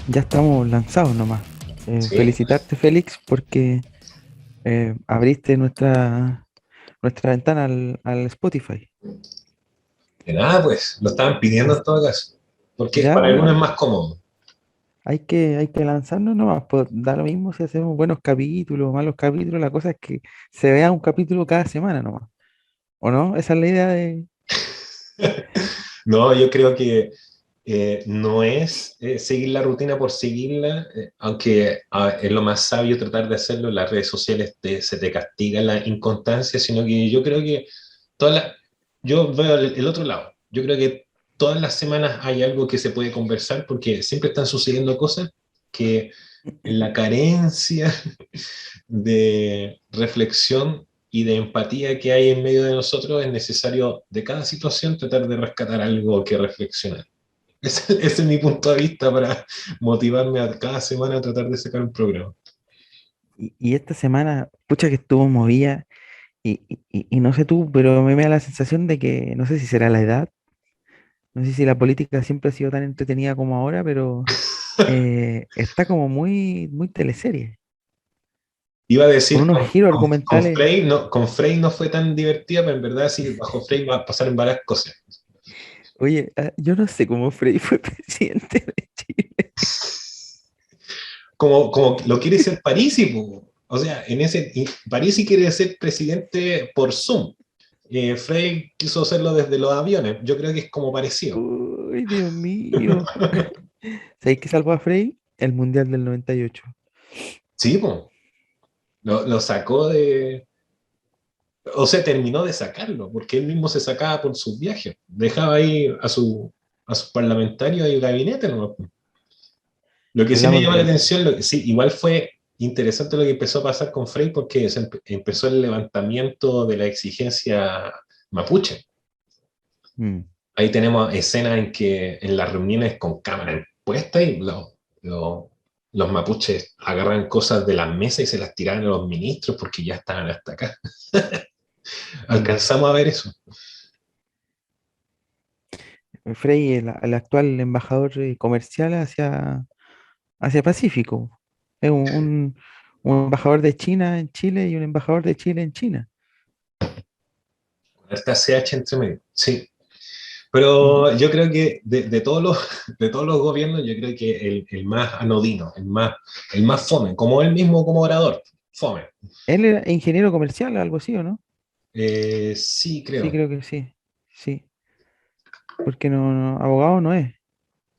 Ya estamos lanzados nomás. Sí, Felicitarte, Félix, porque abriste nuestra ventana al Spotify. de nada, pues, lo estaban pidiendo en As- todo caso, porque ya para algunos es hay, más cómodo. hay que lanzarnos nomás, pues da lo mismo si hacemos buenos capítulos o malos capítulos, la cosa es que se vea un capítulo cada semana nomás, ¿o no? Esa es la idea de... No, yo creo que no es seguir la rutina por seguirla, aunque es lo más sabio tratar de hacerlo, en las redes sociales se te castiga la inconstancia, sino que yo creo que todas las, yo veo el otro lado, yo creo que todas las semanas hay algo que se puede conversar porque siempre están sucediendo cosas que en la carencia de reflexión y de empatía que hay en medio de nosotros, es necesario de cada situación tratar de rescatar algo que reflexionar. Ese es mi punto de vista para motivarme a cada semana a tratar de sacar un programa. Y esta semana, pucha que estuvo movida, y no sé tú, pero me da la sensación de que, no sé si será la edad, no sé si la política siempre ha sido tan entretenida como ahora, pero está como muy teleserie, Iba a con decir, unos giros argumentales. Con Frey no fue tan divertida, pero en verdad sí, bajo Frey va a pasar en varias cosas. Oye, yo no sé cómo Frei fue presidente de Chile. Como lo quiere ser Parisi, po. O sea, Parisi quiere ser presidente por Zoom. Frey quiso hacerlo desde los aviones. Yo creo que es como parecido. Uy, Dios mío. ¿Sabéis qué salvó a Frei? El Mundial del 98. Sí, po. Lo sacó de, o sea, terminó de sacarlo, porque él mismo se sacaba por sus viajes. Dejaba ahí a sus parlamentarios y el gabinete, ¿no? Lo que sí me Hablamos llama la de... atención, sí, igual fue interesante lo que empezó a pasar con Frei porque empezó el levantamiento de la exigencia mapuche. Mm. Ahí tenemos escenas en que en las reuniones con cámara puesta y lo- los mapuches agarran cosas de las mesas y se las tiran a los ministros porque ya estaban hasta acá. Mm. Alcanzamos a ver eso. Frei, el actual embajador comercial hacia Pacífico. Es un embajador de China en Chile y un embajador de Chile en China. Esta CH entre medio, sí. Ujú. Pero yo creo que de todos los gobiernos, yo creo que el más anodino, el más fome, como él mismo como orador, fome. Él era ingeniero comercial o algo así, ¿o no? Sí, Sí, creo. creo que sí. Sí. Porque abogado no es.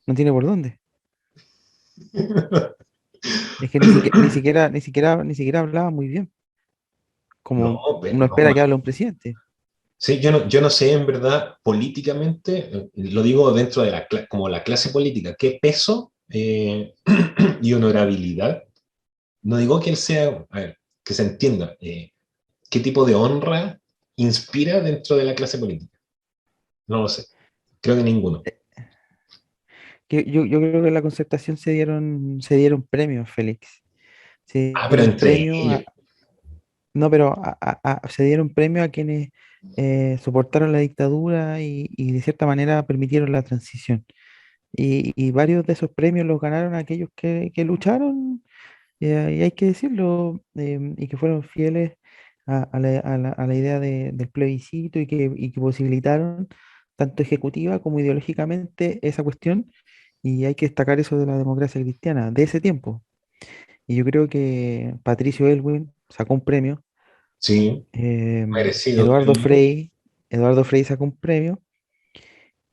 No tiene por dónde. Es que ni siquiera hablaba muy bien, como No, pero uno no. espera que hable un presidente. Sí, yo no sé en verdad políticamente, lo digo dentro de como la clase política, qué peso y honorabilidad. No digo que él sea, a ver, que se entienda, qué tipo de honra inspira dentro de la clase política. No lo sé. Creo que ninguno. Yo creo que en la concertación se dieron premios, Félix. Se Ah, pero dieron entre premios ellos. no, pero se dieron premios a quienes soportaron la dictadura y de cierta manera permitieron la transición. Y varios de esos premios los ganaron aquellos que lucharon, y hay que decirlo, y que fueron fieles a la idea del plebiscito y que posibilitaron tanto ejecutiva como ideológicamente esa cuestión, y hay que destacar eso de la democracia cristiana de ese tiempo. Y yo creo que Patricio Elwin sacó un premio, Merecido, Eduardo creo yo. Frei, Eduardo Frei sacó un premio,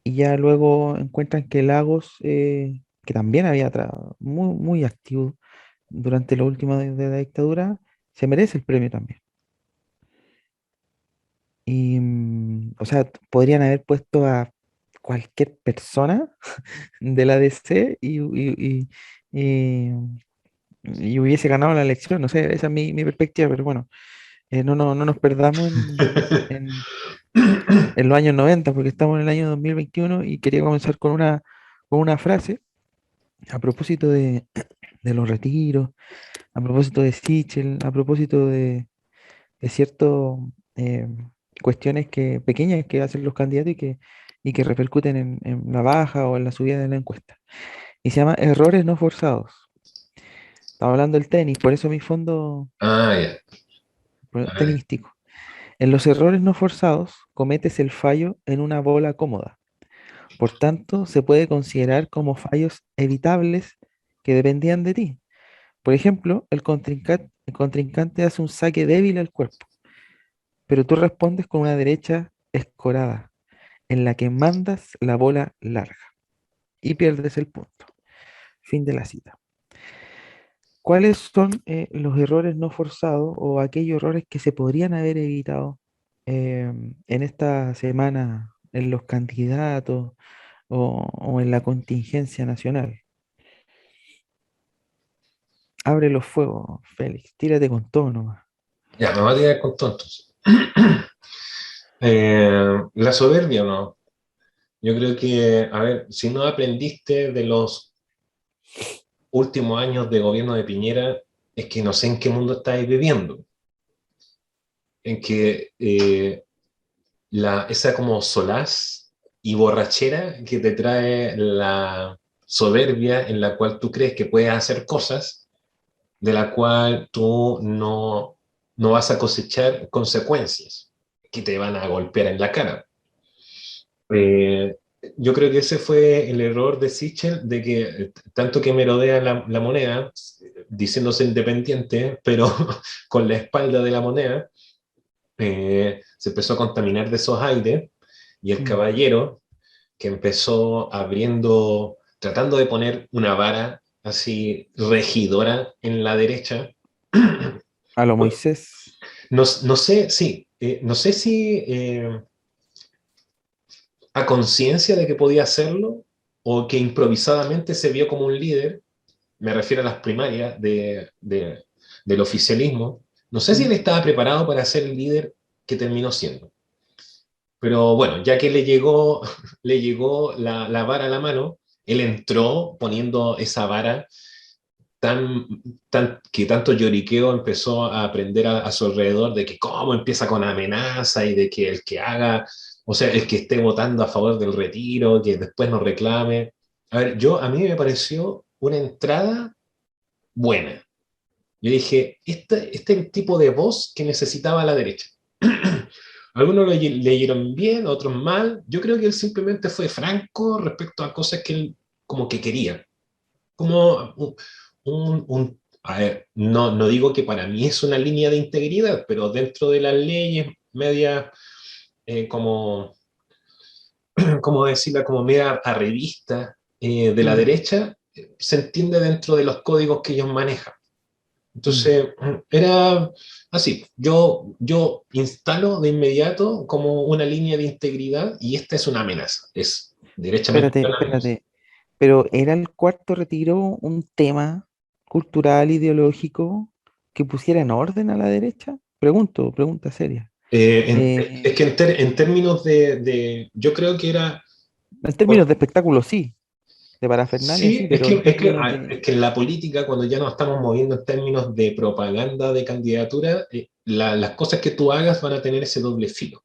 y ya luego encuentran que Lagos, que también había muy activo durante lo último de la dictadura, se merece el premio también. Y, o sea, podrían haber puesto a cualquier persona de la DC y- y hubiese ganado la elección. No sé, esa es mi perspectiva, pero bueno, no nos perdamos en los años 90 porque estamos en el año 2021, y quería comenzar con una frase a propósito de los retiros, a propósito de Sichel, a propósito de ciertas cuestiones pequeñas que hacen los candidatos y que repercuten en la baja o en la subida de la encuesta. y se llama Errores no forzados. Estaba hablando del tenis, por eso mi fondo Ah, ya. Ah, ya. tenístico. En los errores no forzados, cometes el fallo en una bola cómoda. Por tanto, se puede considerar como fallos evitables que dependían de ti. Por ejemplo, el contrincante hace un saque débil al cuerpo, pero tú respondes con una derecha escorada, en la que mandas la bola larga y pierdes el punto. Fin de la cita. ¿Cuáles son los errores no forzados o aquellos errores que se podrían haber evitado en esta semana en los candidatos o en la contingencia nacional? Abre los fuegos, Félix, tírate con todo nomás. Ya, me voy a tirar con tontos. La soberbia, ¿no? Yo creo que, a ver, si no aprendiste de los últimos años de gobierno de Piñera, es que no sé en qué mundo estáis viviendo. En que esa como solaz y borrachera que te trae la soberbia en la cual tú crees que puedes hacer cosas, de la cual tú no vas a cosechar consecuencias que te van a golpear en la cara. Eh, yo creo que ese fue el error de Sichel, de que tanto que merodea la moneda, diciéndose independiente, pero con la espalda de la moneda, se empezó a contaminar de esos aires y el Mm. caballero que empezó abriendo, tratando de poner una vara así regidora en la derecha. A lo Moisés. No sé, sí, no sé si a conciencia de que podía hacerlo o que improvisadamente se vio como un líder, me refiero a las primarias del oficialismo, no sé si Mm. él estaba preparado para ser el líder que terminó siendo. Pero bueno, ya que le llegó, le llegó la vara a la mano, él entró poniendo esa vara tan, que tanto lloriqueo empezó a aprender a su alrededor de que cómo empieza con amenaza y de que el que haga, o sea, el que esté votando a favor del retiro, que después nos reclame. A ver, a mí me pareció una entrada buena. Yo dije, este es el tipo de voz que necesitaba la derecha. Algunos lo leyeron bien, otros mal. Yo creo que él simplemente fue franco respecto a cosas que él como que quería. Como a ver, no digo que para mí es una línea de integridad, pero dentro de las leyes media, como, como decirla, como media a revista de la Mm. derecha, se entiende dentro de los códigos que ellos manejan. Mm. Entonces, era así, yo instalo de inmediato como una línea de integridad y esta es una amenaza, es derechamente Espérate, una amenaza. espérate. Pero ¿era el cuarto retiro un tema cultural, ideológico que pusiera en orden a la derecha? Pregunto, pregunta seria. Es que en términos yo creo que era, En términos de espectáculo sí, de parafernalia sí, sí, pero en términos es de... que en la política, cuando ya nos estamos moviendo en términos de propaganda de candidatura, las cosas que tú hagas van a tener ese doble filo.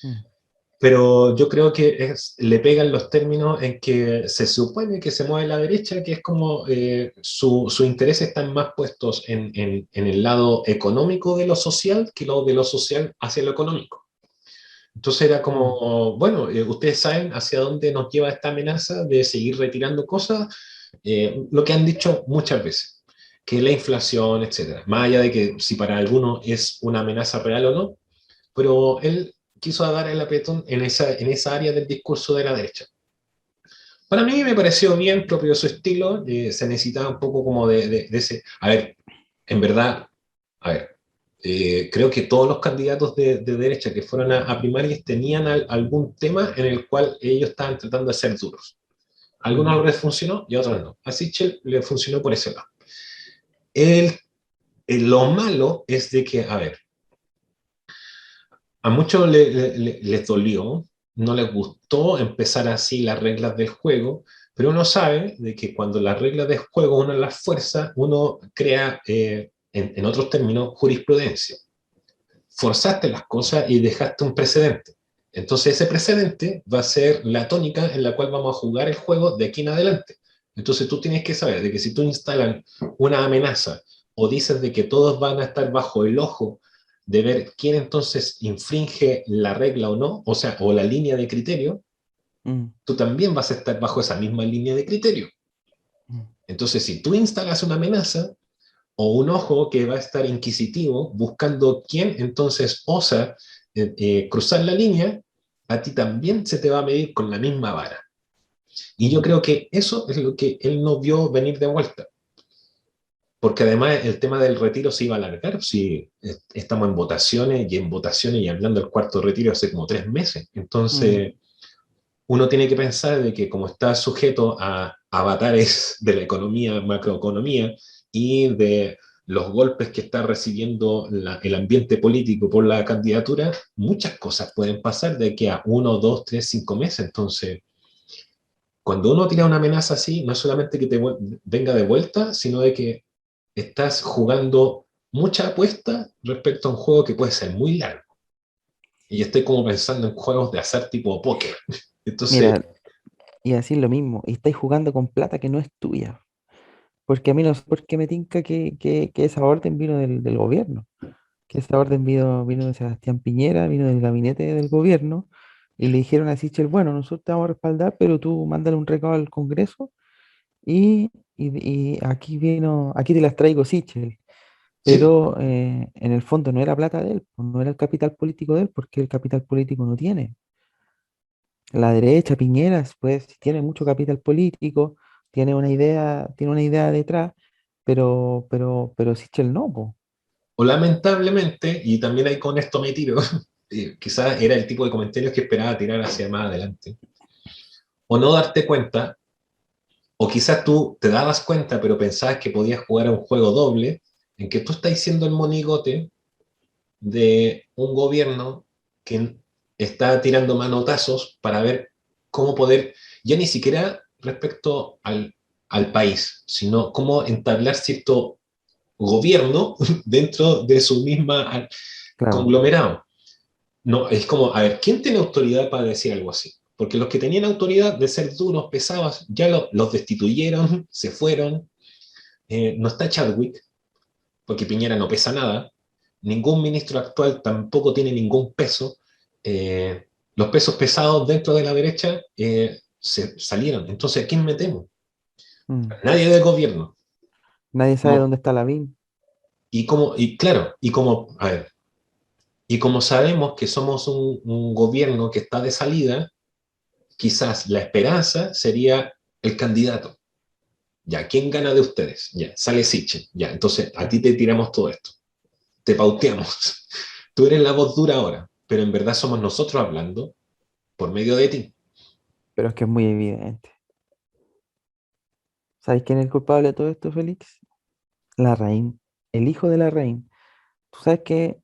Mm. Pero yo creo que le pegan los términos en que se supone que se mueve la derecha, que es como su interés están más puestos en el lado económico de lo social que lo de lo social hacia lo económico. Entonces era Mm. como, bueno, ustedes saben hacia dónde nos lleva esta amenaza de seguir retirando cosas, lo que han dicho muchas veces, que la inflación, etcétera, más allá de que si para algunos es una amenaza real o no, pero él quiso dar el apretón en esa área del discurso de la derecha. Para mí me pareció bien propio de su estilo, se necesitaba un poco como de ese... A ver, en verdad, a ver, creo que todos los candidatos de derecha que fueron a primarias tenían algún tema en el cual ellos estaban tratando de ser duros. A algunos Mm. les funcionó y a otros no. A Sichel le funcionó por ese lado. El, lo malo es de que, a ver, a muchos les dolió, no les gustó empezar así las reglas del juego, pero uno sabe de que cuando las reglas del juego uno las fuerza, uno crea, en otros términos, jurisprudencia. Forzaste las cosas y dejaste un precedente. Entonces ese precedente va a ser la tónica en la cual vamos a jugar el juego de aquí en adelante. Entonces tú tienes que saber de que si tú instalas una amenaza o dices de que todos van a estar bajo el ojo de ver quién entonces infringe la regla o no, o sea, o la línea de criterio, mm, tú también vas a estar bajo esa misma línea de criterio. mm, Entonces, si tú instalas una amenaza o un ojo que va a estar inquisitivo buscando quién entonces osa cruzar la línea, a ti también se te va a medir con la misma vara. Y yo mm, creo que eso es lo que él no vio venir de vuelta. Porque además el tema del retiro se iba a alargar, si estamos en votaciones y hablando del cuarto retiro hace como 3 meses. mm, Entonces, uno tiene que pensar de que como está sujeto a avatares de la economía, macroeconomía y de los golpes que está recibiendo el ambiente político por la candidatura, muchas cosas pueden pasar de aquí a 1, 2, 3, 5 meses. Entonces, cuando uno tira una amenaza así, no es solamente que te venga de vuelta, sino de que estás jugando mucha apuesta respecto a un juego que puede ser muy largo. Y estoy como pensando en juegos de azar tipo póker. Entonces, Mira, y así es lo mismo, y estáis jugando con plata que no es tuya, porque a mí no sé por qué me tinca que esa orden vino del gobierno, que esa orden vino de Sebastián Piñera, vino del gabinete del gobierno, y le dijeron a Sichel, bueno, nosotros te vamos a respaldar, pero tú mándale un recado al Congreso y aquí te las traigo, Sichel. sí, Pero en el fondo no era plata de él, pues, no era el capital político de él, porque el capital político no tiene. La derecha, Piñeras, pues tiene mucho capital político, tiene una idea detrás, pero Sichel no, po. o lamentablemente, y también ahí con esto me tiro, quizás era el tipo de comentarios que esperaba tirar hacia más adelante, o no darte cuenta, o quizás tú te dabas cuenta, pero pensabas que podías jugar a un juego doble, en que tú estás siendo el monigote de un gobierno que está tirando manotazos para ver cómo poder, ya ni siquiera respecto al país, sino cómo entablar cierto gobierno dentro de su misma Claro. conglomerado. No, es como, a ver, ¿quién tiene autoridad para decir algo así? Porque los que tenían autoridad de ser duros, pesados, ya los destituyeron, se fueron. No está Chadwick, porque Piñera no pesa nada. Ningún ministro actual tampoco tiene ningún peso. Los pesos pesados dentro de la derecha se salieron. Entonces, ¿a quién metemos? Mm. Nadie del gobierno. Nadie sabe Como, dónde está Lavín. y claro, a ver, y como sabemos que somos un gobierno que está de salida, quizás la esperanza sería el candidato. Ya, ¿quién gana de ustedes? Ya, sale Siche. Ya, entonces a ti te tiramos todo esto. Te pauteamos. Tú eres la voz dura ahora, pero en verdad somos nosotros hablando por medio de ti. Pero es que es muy evidente. ¿Sabes quién es el culpable de todo esto, Félix? Larraín, el hijo de Larraín. Tú sabes que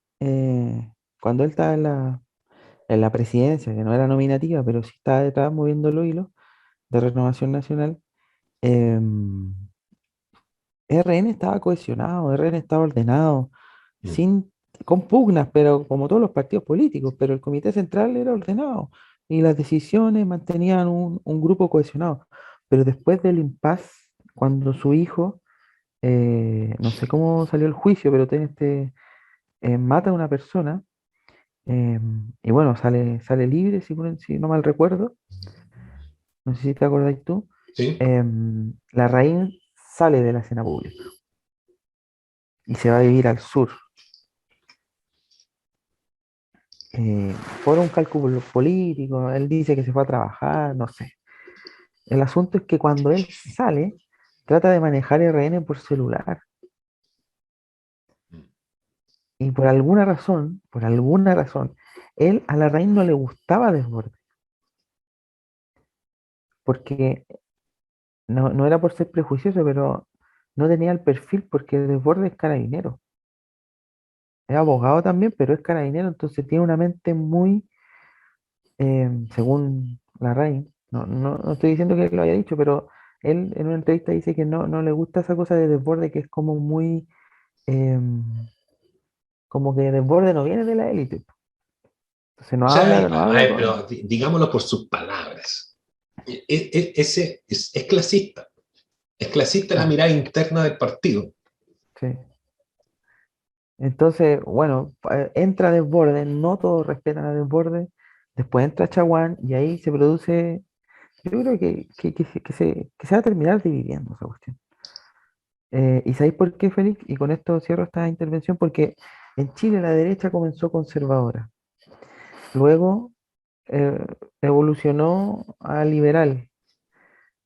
cuando él estaba en la presidencia, que no era nominativa, pero sí estaba detrás moviendo los hilos de Renovación Nacional, em, RN estaba cohesionado, RN estaba ordenado, Mm. sin, con pugnas, pero como todos los partidos políticos, pero el Comité Central era ordenado y las decisiones mantenían un grupo cohesionado. Pero después del impasse, cuando su hijo, no sé cómo salió el juicio, pero mata a una persona, y bueno, sale libre, si no mal recuerdo, no sé si te acordáis tú, ¿Sí? la raíz sale de la escena pública y se va a vivir al sur, eh, por un cálculo político, él dice que se fue a trabajar, no sé. El asunto es que cuando él sale, trata de manejar RN por celular Mm. y por alguna razón, él a la raíz no le gustaba Desbordes, porque no era por ser prejuicioso, pero no tenía el perfil porque Desbordes es carabinero. Es abogado también, pero es carabinero, entonces tiene una mente muy, según Larraín, no estoy diciendo que él lo haya dicho, pero él en una entrevista dice que no le gusta esa cosa de Desborde, que es como muy, em, como que Desborde no viene de la élite. Entonces O sea, no habla con... pero digámoslo por sus palabras. Ese es clasista. Es clasista la claro, mirada interna del partido. sí. Entonces, bueno, entra Desbordes, no todos respetan a Desbordes, después entra Chaguán y ahí se produce, yo creo que se va a terminar dividiendo esa cuestión. ¿Y sabéis por qué, Félix? Y con esto cierro esta intervención, porque en Chile la derecha comenzó conservadora, luego eh, evolucionó a liberal,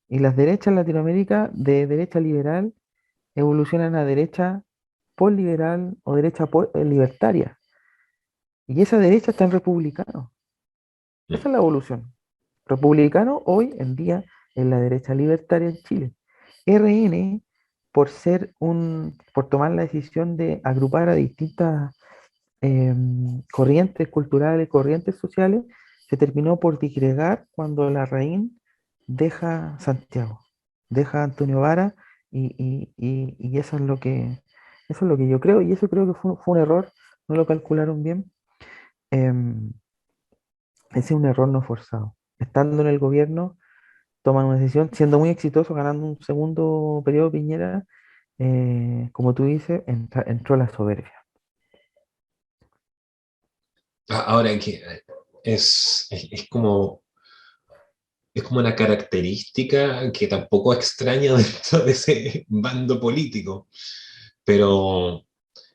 y las derechas en Latinoamérica de derecha liberal evolucionan a derecha liberal o derecha libertaria. Y esa derecha está en republicano. Mm. Esa es la evolución. Republicano hoy en día es la derecha libertaria en Chile. RN, por tomar la decisión de agrupar a distintas corrientes culturales, corrientes sociales, se terminó por disgregar cuando Larraín deja Santiago, deja a Antonio Vara y eso es lo que yo creo, y eso creo que fue un error, no lo calcularon bien. Em, Ese es un error no forzado. Estando en el gobierno, toman una decisión, siendo muy exitoso, ganando un segundo periodo Piñera, como tú dices, entró la soberbia. Ahora que es como una característica que tampoco extraña dentro de ese bando político, pero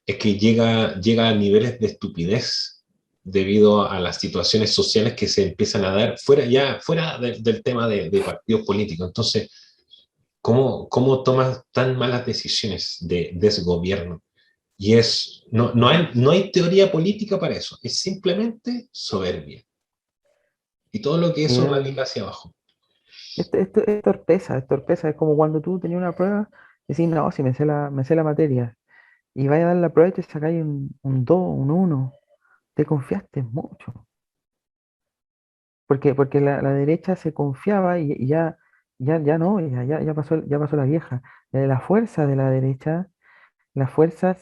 es que llega a niveles de estupidez debido a las situaciones sociales que se empiezan a dar fuera del tema de partidos políticos. Entonces, ¿cómo tomas tan malas decisiones de desgobierno? Y no hay teoría política para eso, es simplemente soberbia. Y todo lo que Sí, eso radica hacia abajo. esto es torpeza, es como cuando tú tenías una prueba y decís, no, si me sé la materia, y vaya a dar la prueba y te sacáis un 2 un uno, te confiaste mucho, porque la derecha se confiaba y ya no, ya pasó la vieja. La fuerza de la derecha, la fuerza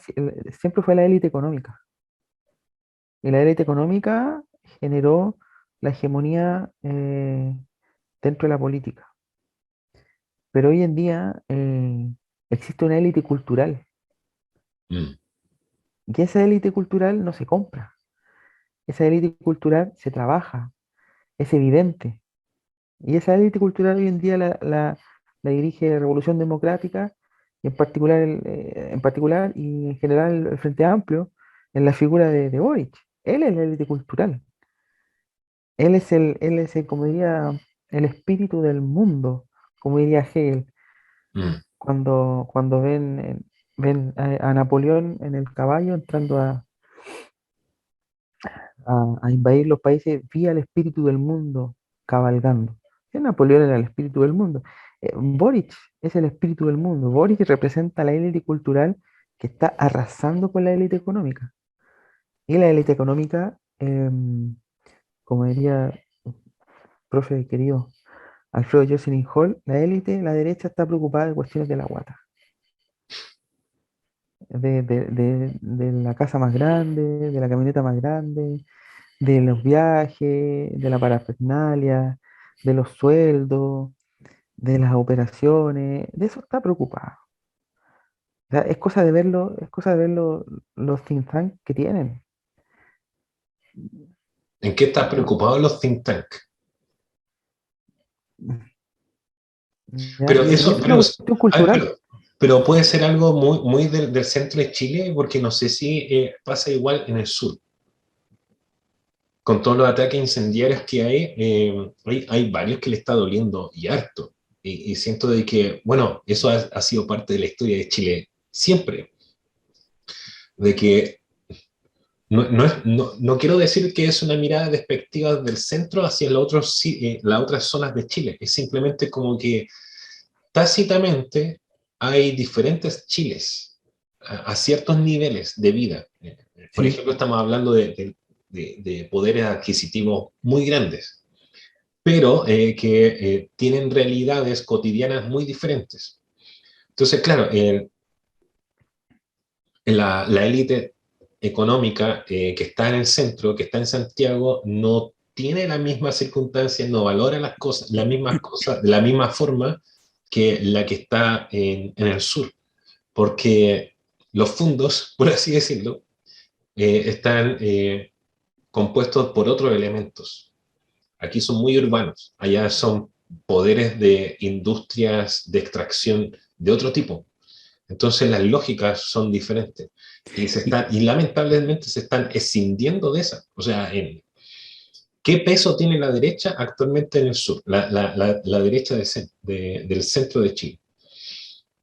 siempre fue la élite económica, y la élite económica generó la hegemonía dentro de la política. Pero hoy en día existe una élite cultural, Mm, y esa élite cultural no se compra, esa élite cultural se trabaja, es evidente. Y esa élite cultural hoy en día la dirige la Revolución Democrática, y en particular y en general el Frente Amplio, en la figura de Boric. Él es la élite cultural. Él es el, como diría, el espíritu del mundo, como diría Hegel, mm, cuando ven a Napoleón en el caballo entrando a invadir los países, vía el espíritu del mundo cabalgando. Que Napoleón era el espíritu del mundo. Boric es el espíritu del mundo. Boric representa la élite cultural que está arrasando con la élite económica. Y la élite económica, como diría profe querido Alfredo Jocelyn Hall, la élite, la derecha está preocupada de cuestiones de la guata, de la casa más grande, de la camioneta más grande, de los viajes, de la parafernalia, de los sueldos, de las operaciones, de eso está preocupado. O sea, es cosa de verlo los think tanks que tienen. ¿En qué están preocupados los think tanks? ¿Ya? Pero Y eso, es una cuestión cultural. pero puede ser algo muy del centro de Chile, porque no sé si pasa igual en el sur. Con todos los ataques incendiarios que hay varios que le está doliendo y harto. Y siento de que, bueno, eso ha sido parte de la historia de Chile siempre, de que no quiero decir que es una mirada despectiva del centro hacia las otras zonas de Chile, es simplemente como que tácitamente hay diferentes Chiles a ciertos niveles de vida. Por Sí, ejemplo, estamos hablando de poderes adquisitivos muy grandes, pero que tienen realidades cotidianas muy diferentes. Entonces, claro, la élite económica que está en el centro, que está en Santiago, no tiene las mismas circunstancias, no valora las cosas, las mismas cosas de la misma forma que la que está en el sur, porque los fondos, por así decirlo, están compuestos por otros elementos. Aquí son muy urbanos, allá son poderes de industrias de extracción de otro tipo. Entonces las lógicas son diferentes Y y lamentablemente se están escindiendo de esas. O sea, ¿qué peso tiene la derecha actualmente en el sur? La derecha del centro de Chile.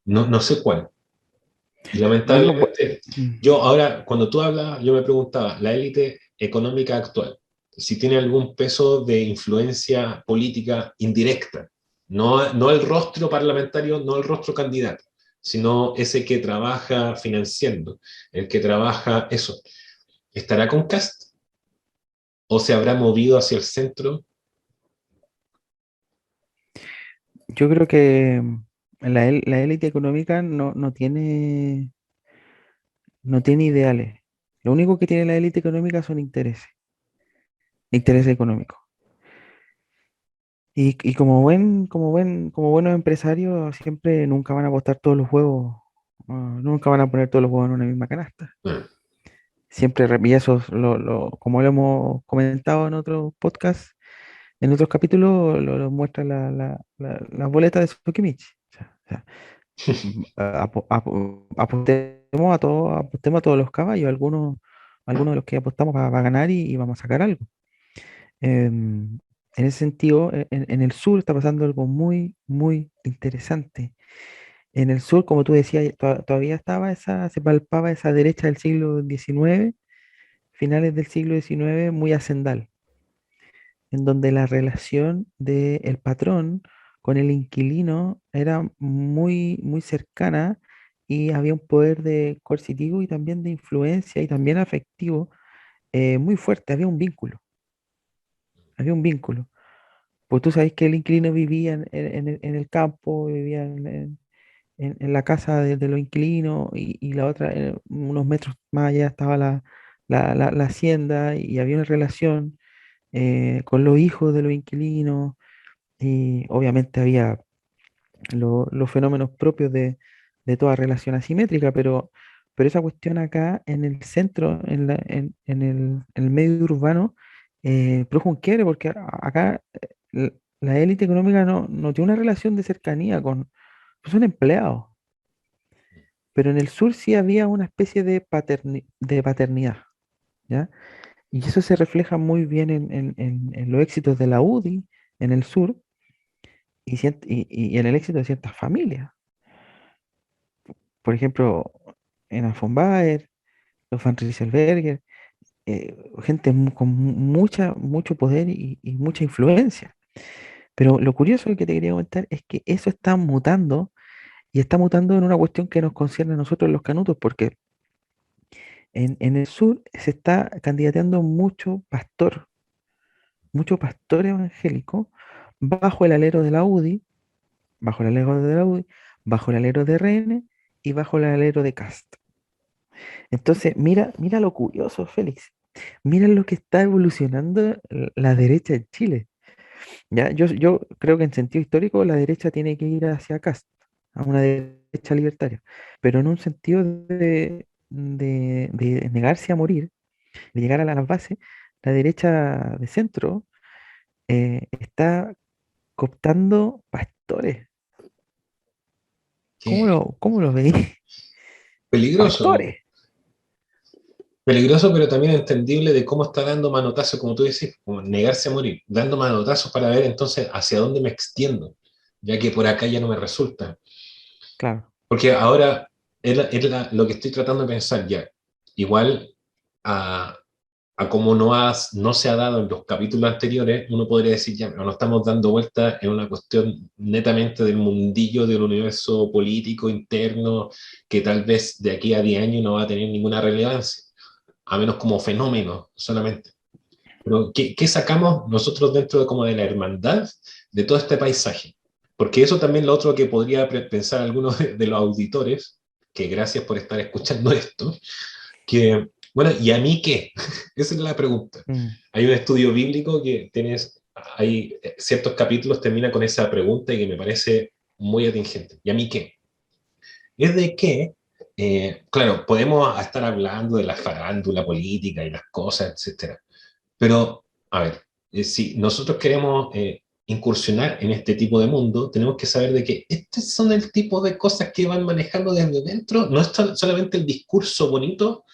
No, no sé cuál. Y bueno, lamentablemente, yo ahora, cuando tú hablabas, yo me preguntaba, la élite económica actual, si tiene algún peso de influencia política indirecta, no, no el rostro parlamentario, no el rostro candidato, sino ese que trabaja financiando, el que trabaja eso, ¿estará con Cast? ¿O se habrá movido hacia el centro? yo creo que la élite económica no tiene ideales. Lo único que tiene la élite económica son intereses económicos. Y como buenos empresarios, siempre nunca van a apostar todos los huevos, nunca van a poner todos los huevos en una misma canasta. Bueno, Siempre, y eso, como lo hemos comentado en otros podcasts, en otros capítulos, lo muestra la boleta de Sokimich. O sea, apostemos a todos los caballos, algunos de los que apostamos va a ganar y vamos a sacar algo. En ese sentido, en el sur está pasando algo muy, muy interesante. En el sur, como tú decías, todavía se palpaba esa derecha del siglo XIX, finales del siglo XIX, muy hacendal, en donde la relación del patrón con el inquilino era muy, muy cercana y había un poder de coercitivo y también de influencia y también afectivo muy fuerte, había un vínculo. Pues tú sabes que el inquilino vivía en el campo, vivía en la casa de los inquilinos y la otra, unos metros más allá estaba la hacienda y había una relación con los hijos de los inquilinos y obviamente había los fenómenos propios de toda relación asimétrica, pero esa cuestión acá en el centro, en el medio urbano, produjo un quiebre porque acá la élite económica no tiene una relación de cercanía pues son empleados, pero en el sur sí había una especie de paternidad, ¿ya? Y eso se refleja muy bien en los éxitos de la UDI en el sur y en el éxito de ciertas familias. Por ejemplo, en Affenbaer, los Van Rieselberger, gente con mucho poder y mucha influencia. Pero lo curioso que te quería comentar es que eso está mutando y está mutando en una cuestión que nos concierne a nosotros los canutos, porque en el sur se está candidateando mucho pastor evangélico bajo el alero de la UDI, bajo el alero de la UDI, bajo el alero de RN y bajo el alero de CAST. Entonces, mira lo curioso, Félix. Mira lo que está evolucionando la derecha en Chile. ¿Ya? Yo creo que en sentido histórico la derecha tiene que ir hacia CAST, a una derecha libertaria, pero en un sentido de negarse a morir, de llegar a las bases, la derecha de centro está cooptando pastores. qué Cómo lo veis? peligroso. Pastores. Peligroso, pero también entendible de cómo está dando manotazos, como tú decís, como negarse a morir, dando manotazos para ver entonces hacia dónde me extiendo, ya que por acá ya no me resulta. Claro. Porque ahora lo que estoy tratando de pensar ya, igual a, a como no se ha dado en los capítulos anteriores, uno podría decir ya, no estamos dando vuelta en una cuestión netamente del mundillo del universo político interno, que tal vez de aquí a 10 años no va a tener ninguna relevancia a menos como fenómeno solamente. Pero ¿qué sacamos nosotros dentro de como de la hermandad de todo este paisaje? Porque eso también lo otro que podría pensar algunos de los auditores, que gracias por estar escuchando esto, que, bueno, ¿y a mí qué? Esa es la pregunta. Mm, Hay un estudio bíblico que hay ciertos capítulos termina con esa pregunta y que me parece muy atingente. ¿Y a mí qué? Es de que, claro, podemos estar hablando de la farándula política y las cosas, etcétera. Pero, a ver, si nosotros queremos incursionar en este tipo de mundo, tenemos que saber de que estos son el tipo de cosas que van manejando desde dentro. No es solamente el discurso bonito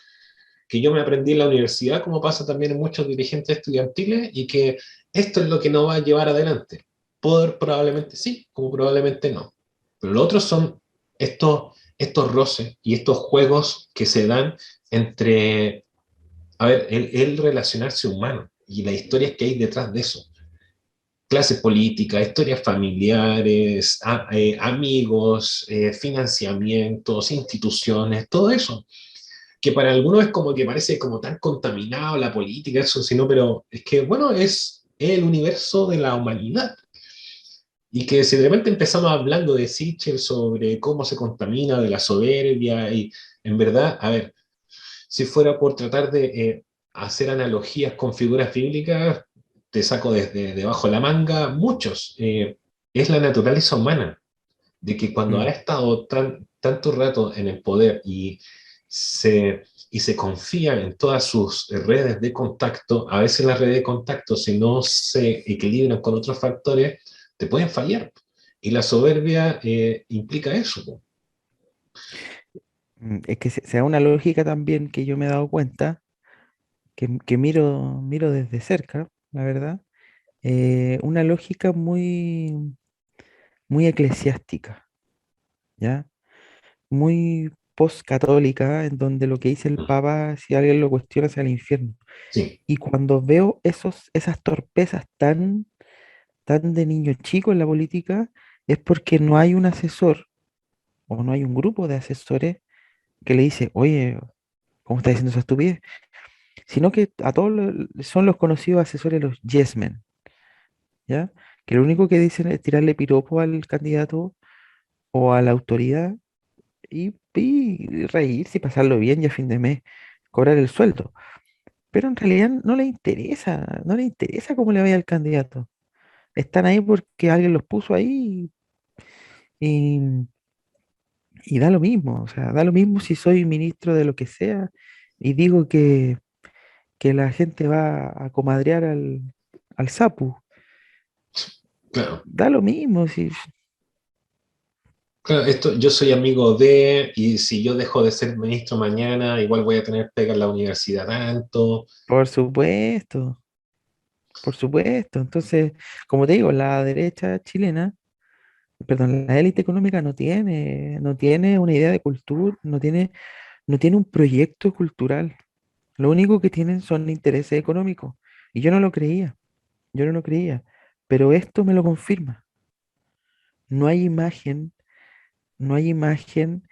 que yo me aprendí en la universidad, como pasa también en muchos dirigentes estudiantiles, y que esto es lo que nos va a llevar adelante. Poder probablemente sí, como probablemente no. Pero lo otro son estos roces y estos juegos que se dan entre, a ver, el relacionarse humano y las historias que hay detrás de eso. Clases políticas, historias familiares, amigos, financiamientos, instituciones, todo eso que para algunos es como que parece como tan contaminado la política, eso, sino, pero es que, bueno, es el universo de la humanidad. Y que si de repente empezamos hablando de Sichel sobre cómo se contamina, de la soberbia, y en verdad, a ver, si fuera por tratar de hacer analogías con figuras bíblicas, te saco desde debajo de la manga muchos. Es la naturaleza humana de que cuando ha Mm. estado tanto rato en el poder y se confía en todas sus redes de contacto, a veces las redes de contacto, si no se equilibran con otros factores, te pueden fallar. Y la soberbia implica eso, po. Es que se da una lógica también que yo me he dado cuenta, que miro desde cerca, la verdad, una lógica muy eclesiástica, ¿ya? Muy postcatólica, en donde lo que dice el Papa, si alguien lo cuestiona, es al infierno. Sí, Y cuando veo esas torpezas tan de niño chico en la política, es porque no hay un asesor o no hay un grupo de asesores que le dice, oye, ¿cómo está diciendo esa estupidez? Sino que a todos son los conocidos asesores, los yes men, ¿ya? Que lo único que dicen es tirarle piropo al candidato o a la autoridad y reírse y pasarlo bien y a fin de mes cobrar el sueldo. Pero en realidad no le interesa cómo le vaya al candidato. Están ahí porque alguien los puso ahí y, y da lo mismo. O sea, da lo mismo si soy ministro de lo que sea y digo que la gente va a comadrear al sapu. claro. Da lo mismo, si, Claro, esto, yo soy amigo de, y si yo dejo de ser ministro mañana, igual voy a tener pega en la universidad tanto. por supuesto, por supuesto. Entonces, como te digo, la derecha chilena, perdón, la élite económica no tiene una idea de cultura, no tiene un proyecto cultural. Lo único que tienen son intereses económicos. Y yo no lo creía, yo no lo creía. Pero esto me lo confirma. No hay imagen, no hay imagen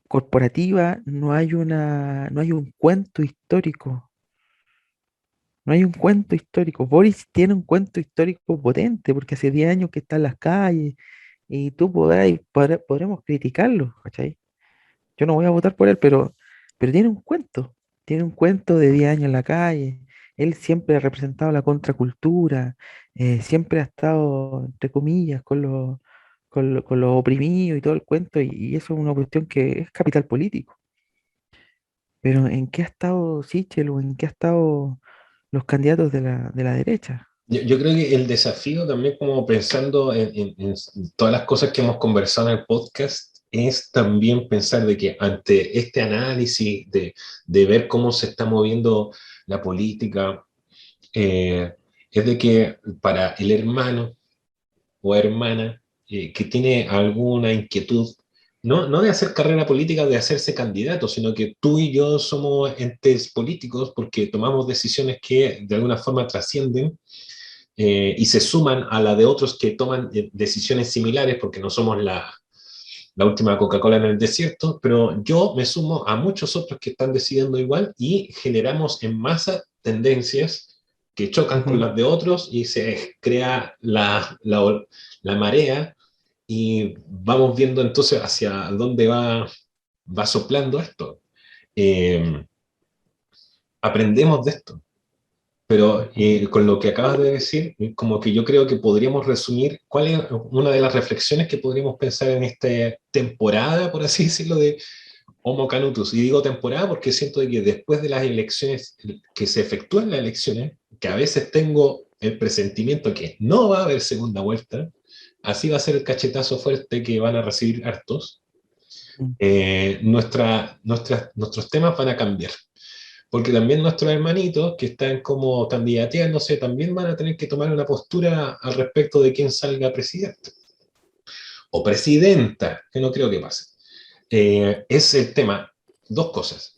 corporativa, no hay un cuento histórico. No hay un cuento histórico. Boris tiene un cuento histórico potente porque hace 10 años que está en las calles y tú podremos criticarlo, ¿cachai? Yo no voy a votar por él, pero tiene un cuento de 10 años en la calle. Él siempre ha representado la contracultura, siempre ha estado, entre comillas, con los oprimidos y todo el cuento, y eso es una cuestión que es capital político. Pero ¿en qué ha estado Sichel o en qué ha estado los candidatos de la derecha? Yo creo que el desafío también, como pensando en todas las cosas que hemos conversado en el podcast, es también pensar de que ante este análisis de ver cómo se está moviendo la política, eh, es de que para el hermano o hermana que tiene alguna inquietud, no de hacer carrera política, de hacerse candidato, sino que tú y yo somos entes políticos porque tomamos decisiones que de alguna forma trascienden y se suman a la de otros que toman decisiones similares porque no somos la última Coca-Cola en el desierto, pero yo me sumo a muchos otros que están decidiendo igual y generamos en masa tendencias que chocan con Ujú. las de otros y se crea la marea y vamos viendo entonces hacia dónde va soplando esto. Eh, aprendemos de esto. Pero con lo que acabas de decir, como que yo creo que podríamos resumir cuál es una de las reflexiones que podríamos pensar en esta temporada, por así decirlo, de Homo Canutus. Y digo temporada porque siento de que después de las elecciones, que se efectúan las elecciones, que a veces tengo el presentimiento que no va a haber segunda vuelta, así va a ser el cachetazo fuerte que van a recibir hartos, Mm, nuestros temas van a cambiar. Porque también nuestros hermanitos que están como candidateándose también van a tener que tomar una postura al respecto de quién salga presidente o presidenta, que no creo que pase. Es el tema, dos cosas.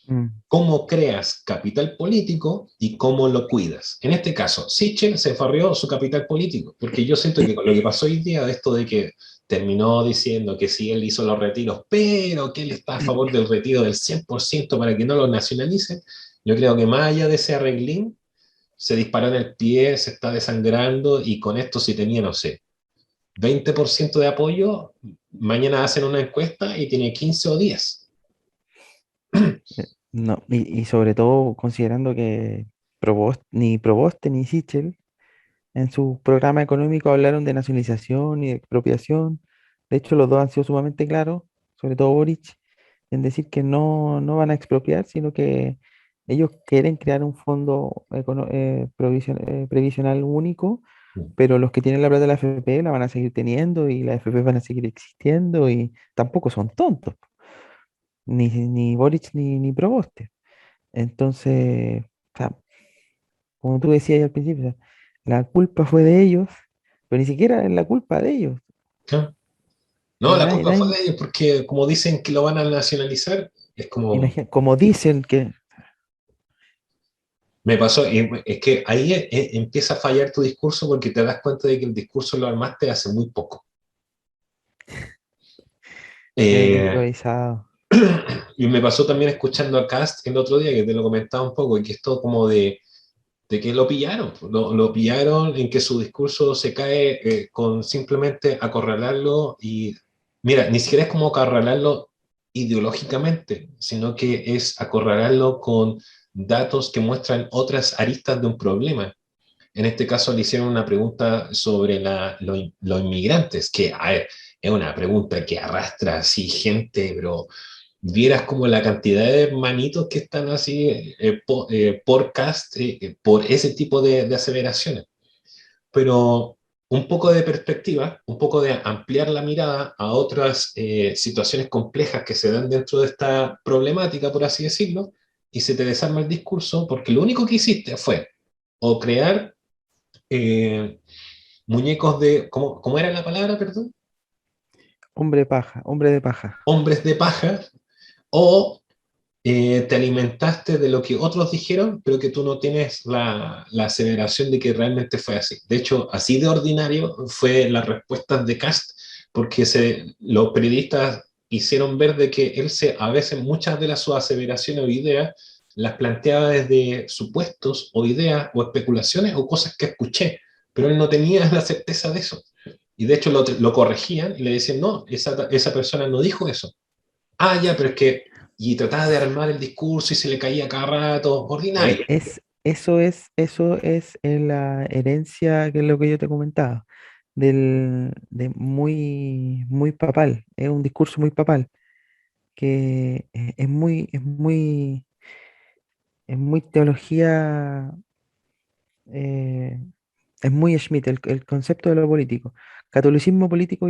mm, Cómo creas capital político y cómo lo cuidas. En este caso, Sichel se farreó su capital político, porque yo siento que con lo que pasó hoy día, de esto de que terminó diciendo que sí, él hizo los retiros, pero que él está a favor del retiro del 100% para que no lo nacionalicen, yo creo que más allá de ese arreglín, se disparó en el pie, se está desangrando y con esto si tenía, no sé, 20% de apoyo, mañana hacen una encuesta y tiene 15 o 10. no, y sobre todo considerando que ni Proboste ni Sichel en su programa económico hablaron de nacionalización y de expropiación. De hecho, los dos han sido sumamente claros, sobre todo Boric, en decir que no van a expropiar, sino que ellos quieren crear un fondo previsional único, pero los que tienen la plata de la FP la van a seguir teniendo y las FP van a seguir existiendo y tampoco son tontos, ni Boric ni Proboste. Entonces, o sea, como tú decías al principio, o sea, la culpa fue de ellos, pero ni siquiera es la culpa de ellos. No, Y la nadie, culpa fue nadie, de ellos porque como dicen que lo van a nacionalizar, es como, como dicen que, me pasó, y es que ahí empieza a fallar tu discurso porque te das cuenta de que el discurso lo armaste hace muy poco. Eh, improvisado. y me pasó también escuchando a Cast el otro día, que te lo comentaba un poco, y que esto como de que lo pillaron, lo pillaron en que su discurso se cae con simplemente acorralarlo y, mira, ni siquiera es como acorralarlo ideológicamente, sino que es acorralarlo con datos que muestran otras aristas de un problema. En este caso le hicieron una pregunta sobre los inmigrantes, que a ver, es una pregunta que arrastra así gente, pero vieras como la cantidad de hermanitos que están así por cast, por ese tipo de aseveraciones. Pero un poco de perspectiva, un poco de ampliar la mirada a otras situaciones complejas que se dan dentro de esta problemática, por así decirlo, y se te desarma el discurso porque lo único que hiciste fue o crear eh, muñecos de, ¿cómo era la palabra, perdón? Hombre paja, hombre de paja. Hombres de paja, o te alimentaste de lo que otros dijeron, pero que tú no tienes la aseveración de que realmente fue así. De hecho, así de ordinario fue las respuestas de Cast, porque los periodistas hicieron ver de que él a veces muchas de las sus aseveraciones o ideas las planteaba desde supuestos o ideas o especulaciones o cosas que escuché, pero él no tenía la certeza de eso. Y de hecho lo corregían y le decían, no, esa persona no dijo eso. Ah, ya, pero es que, y trataba de armar el discurso y se le caía cada rato, ordinario. Eso es en la herencia, que es lo que yo te comentaba, de muy papal, es un discurso muy papal, que es muy teología, eh, es muy Schmitt, el concepto de lo político. Catolicismo político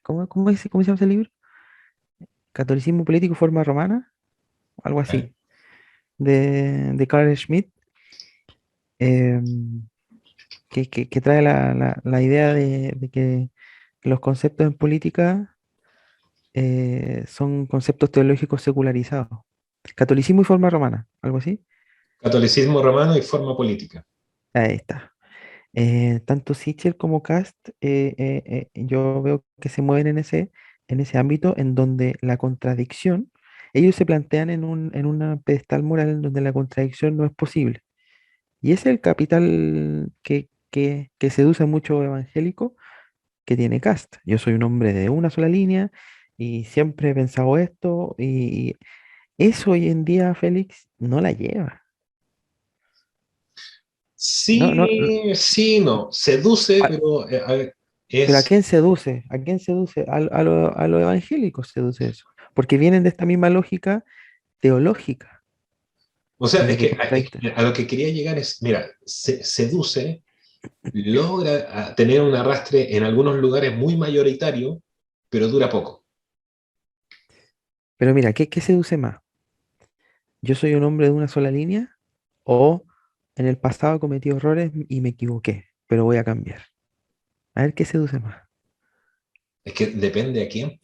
¿cómo se llama ese libro? Catolicismo político, forma romana, algo ¿Eh? así, de Carl Schmitt, em, que trae la idea de que los conceptos en política son conceptos teológicos secularizados. Catolicismo y forma romana, algo así. Catolicismo romano y forma política. Ahí está. Tanto Sichel como Cast, yo veo que se mueven en ese ámbito en donde la contradicción, ellos se plantean en una pedestal moral en donde la contradicción no es posible. Y ese es el capital que seduce a mucho evangélico que tiene Cast. Yo soy un hombre de una sola línea y siempre he pensado esto y eso hoy en día Félix no la lleva. No, no, no, Sí, sí, no. Seduce, a- pero a ver, pero ¿a es. quién seduce? ¿A quién seduce? A los evangélicos seduce eso, porque vienen de esta misma lógica teológica, O sea, de es que que contradicta. a lo que quería llegar es, mira, seduce, logra tener un arrastre en algunos lugares muy mayoritario, pero dura poco. Pero mira, ¿qué seduce más? ¿Yo soy un hombre de una sola línea o en el pasado cometí errores y me equivoqué, pero voy a cambiar? A ver qué seduce más. Es que depende a quién.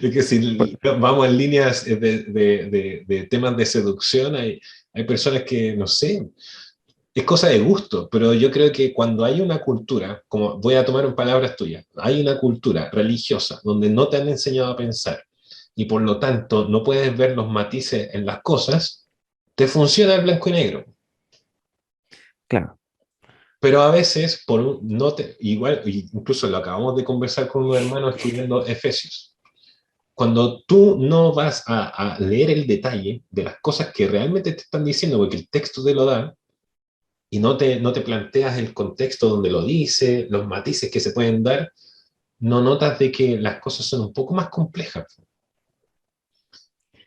Es que si Por- vamos en líneas de temas de seducción, hay personas que, no sé, es cosa de gusto, pero yo creo que cuando hay una cultura, como voy a tomar en palabras tuyas, hay una cultura religiosa donde no te han enseñado a pensar y por lo tanto no puedes ver los matices en las cosas, te funciona el blanco y negro. claro, Pero a veces, no te, igual, incluso lo acabamos de conversar con un hermano estudiando Efesios. Cuando tú no vas a leer el detalle de las cosas que realmente te están diciendo, porque el texto te lo da, y no te planteas el contexto donde lo dice, los matices que se pueden dar, no notas de que las cosas son un poco más complejas.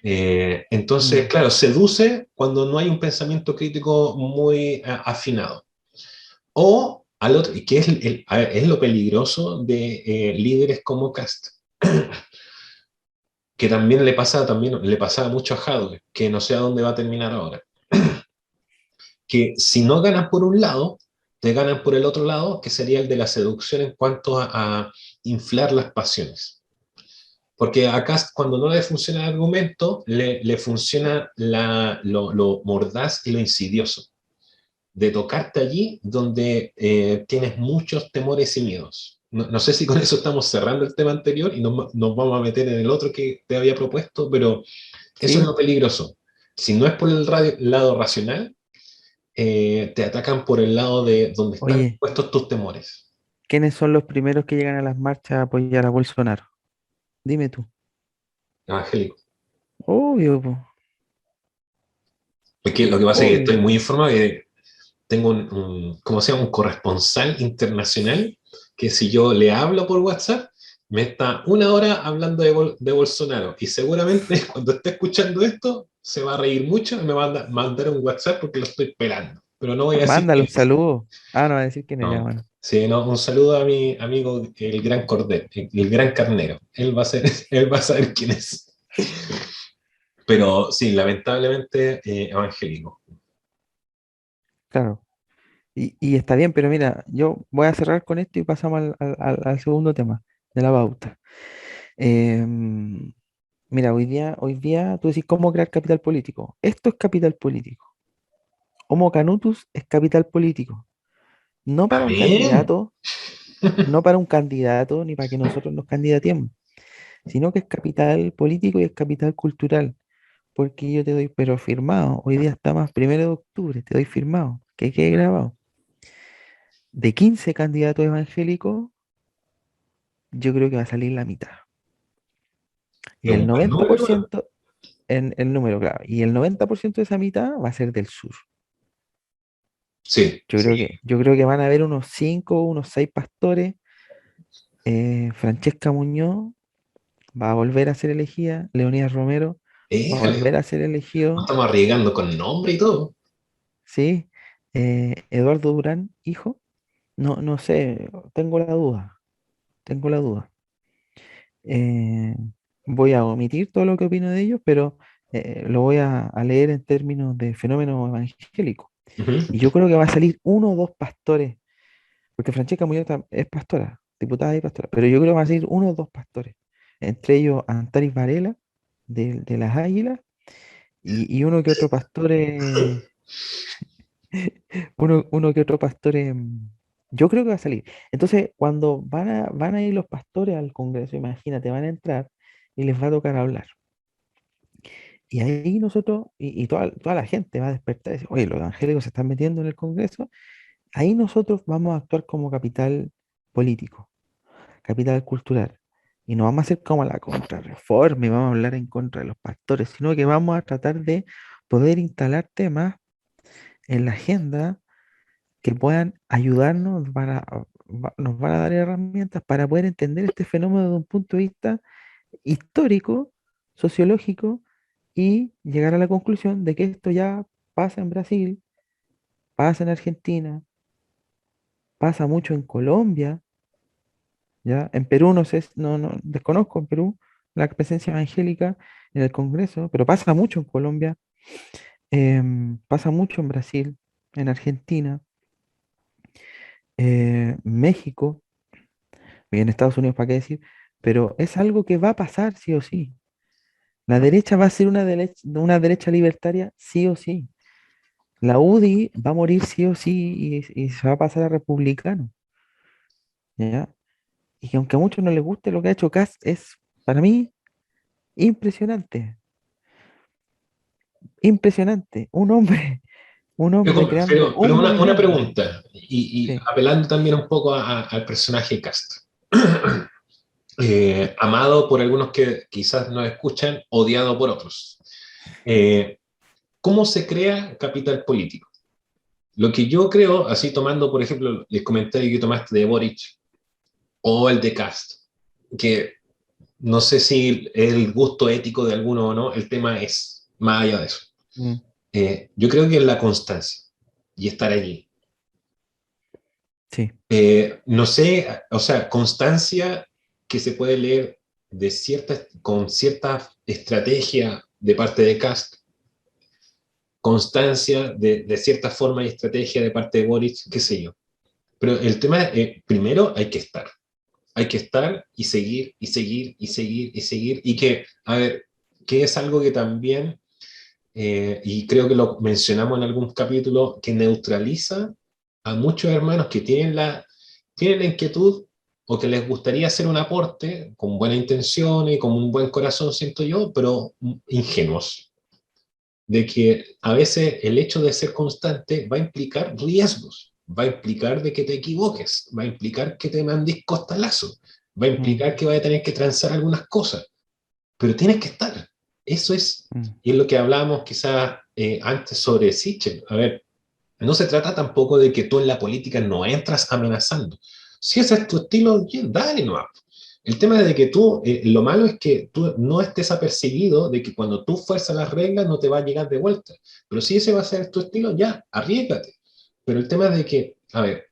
Entonces, mm, claro, seduce cuando no hay un pensamiento crítico muy afinado. O al otro, y que a ver, es lo peligroso de líderes como Cast, que también le pasaba mucho a Hadwe, que no sé a dónde va a terminar ahora. Que si no ganas por un lado, te ganan por el otro lado, que sería el de la seducción en cuanto a inflar las pasiones. Porque acá cuando no le funciona el argumento, le funciona lo mordaz y lo insidioso, de tocarte allí donde tienes muchos temores y miedos. No sé si con eso estamos cerrando el tema anterior y nos vamos a meter en el otro que te había propuesto, pero eso es sí. lo peligroso. Si no es por el lado racional, te atacan por el lado de donde están Oye, puestos tus temores. ¿quiénes son los primeros que llegan a las marchas a apoyar a Bolsonaro? Dime tú. Angélico. Obvio, po, Porque lo que pasa es que estoy obvio. muy informado que tengo como sea, un corresponsal internacional que si yo le hablo por WhatsApp, me está una hora hablando de Bolsonaro y seguramente cuando esté escuchando esto se va a reír mucho y me va a mandar un WhatsApp porque lo estoy pelando. Pero no voy a decir Mándale quién un es. saludo. Ah, no va a decir quién es ya, No. bueno. Sí, no, un saludo a mi amigo el gran Cordero, el gran Carnero. Él va a ser, él va a saber quién es. Pero sí, lamentablemente evangélico. Claro. Y está bien, pero mira, yo voy a cerrar con esto y pasamos al segundo tema de la pauta. Em, Mira, hoy día tú decís cómo crear capital político. Esto es capital político. Homo Canutus es capital político. No para un Amén. candidato, no para un candidato, ni para que nosotros nos candidatemos, sino que es capital político y es capital cultural. Porque yo te doy, pero firmado. Hoy día está más 1 de octubre, te doy firmado, que quede grabado. De 15 candidatos evangélicos, yo creo que va a salir la mitad. Y Es el un buen noventa por número. ciento en el número, claro, y el 90% de esa mitad va a ser del sur. Sí, sí. Yo creo que van a haber unos 5, unos 6 pastores. Francesca Muñoz va a volver a ser elegida. Leonidas Romero va a Éjale, volver a ser no elegido. estamos arriesgando con nombre y todo. Sí. Eduardo Durán, hijo. No, no sé, tengo la duda. Tengo la duda. Eh, Voy a omitir todo lo que opino de ellos, pero lo voy a leer en términos de fenómeno evangélico. Ujú. Y yo creo que va a salir 1 o 2 pastores, porque Francesca Muñoz es pastora, diputada y pastora, pero yo creo que van a salir 1 o 2 pastores, entre ellos Antares Varela, de las Águilas, y uno que otro pastor, uno que otro pastor, yo creo que va a salir. Entonces, cuando van a ir los pastores al Congreso, imagínate, van a entrar y les va a tocar hablar. Y ahí nosotros, y toda la gente va a despertar y decir, oye, los evangélicos se están metiendo en el Congreso. Ahí nosotros vamos a actuar como capital político, capital cultural. Y no vamos a hacer como la contrarreforma y vamos a hablar en contra de los pastores, sino que vamos a tratar de poder instalar temas en la agenda que puedan ayudarnos nos van a dar herramientas para poder entender este fenómeno desde un punto de vista histórico, sociológico, y llegar a la conclusión de que esto ya pasa en Brasil, pasa en Argentina, pasa mucho en Colombia, ¿ya? En Perú no sé, no desconozco en Perú la presencia evangélica en el Congreso, pero pasa mucho en Colombia, pasa mucho en Brasil, en Argentina, México, y en Estados Unidos, ¿para qué decir? Pero es algo que va a pasar sí o sí. La derecha va a ser una derecha libertaria sí o sí. La UDI va a morir sí o sí y se va a pasar a republicano, ¿ya? Y que aunque a muchos no les guste lo que ha hecho Kast, es para mí impresionante, impresionante. Un hombre, un hombre creando Pero un una movimiento. pregunta, y Sí, apelando también un poco al personaje Cast. Amado por algunos que quizás no escuchan, odiado por otros. Eh, ¿Cómo se crea capital político? Lo que yo creo, así tomando, por ejemplo, el comentario que tomaste de Boric o el de Cast, que no sé si el gusto ético de alguno o no, el tema es más allá de eso. mm, Yo creo que es la constancia y estar allí. sí, No sé, o sea, constancia que se puede leer con cierta estrategia de parte de Cast, constancia de cierta forma y estrategia de parte de Boric, qué sé yo. Pero el tema es, primero hay que estar y seguir y seguir y seguir y seguir y que, a ver, que es algo que también, y creo que lo mencionamos en algún capítulo, que neutraliza a muchos hermanos que tienen la inquietud o que les gustaría hacer un aporte con buena intención y con un buen corazón, siento yo, pero ingenuos, de que a veces el hecho de ser constante va a implicar riesgos, va a implicar de que te equivoques, va a implicar que te mandes costalazo, va a mm, implicar que vaya a tener que transar algunas cosas, pero tienes que estar. Eso es, mm, y es lo que hablábamos quizás antes sobre Sichel. A ver, no se trata tampoco de que tú en la política no entras amenazando. Si ese es tu estilo, bien, dale nomás. El tema es de que tú, lo malo es que tú no estés apercibido de que cuando tú fuerzas las reglas no te va a llegar de vuelta. Pero si ese va a ser tu estilo, ya, arriesgate. Pero el tema es de que, a ver,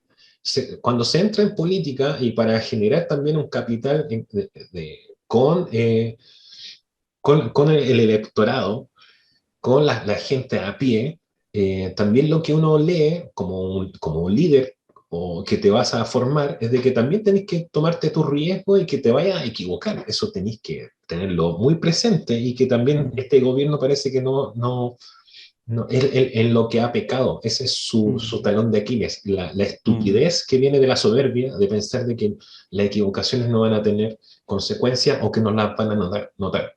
cuando se entra en política y para generar también un capital con el electorado, con la gente a pie, también lo que uno lee como un líder o que te vas a formar es de que también tenés que tomarte tu riesgo y que te vayas a equivocar. Eso tenés que tenerlo muy presente y que también mm, este gobierno parece que no en lo que ha pecado. Ese es mm, su talón de Aquiles, la mm, estupidez que viene de la soberbia de pensar de que las equivocaciones no van a tener consecuencias o que no las van a notar.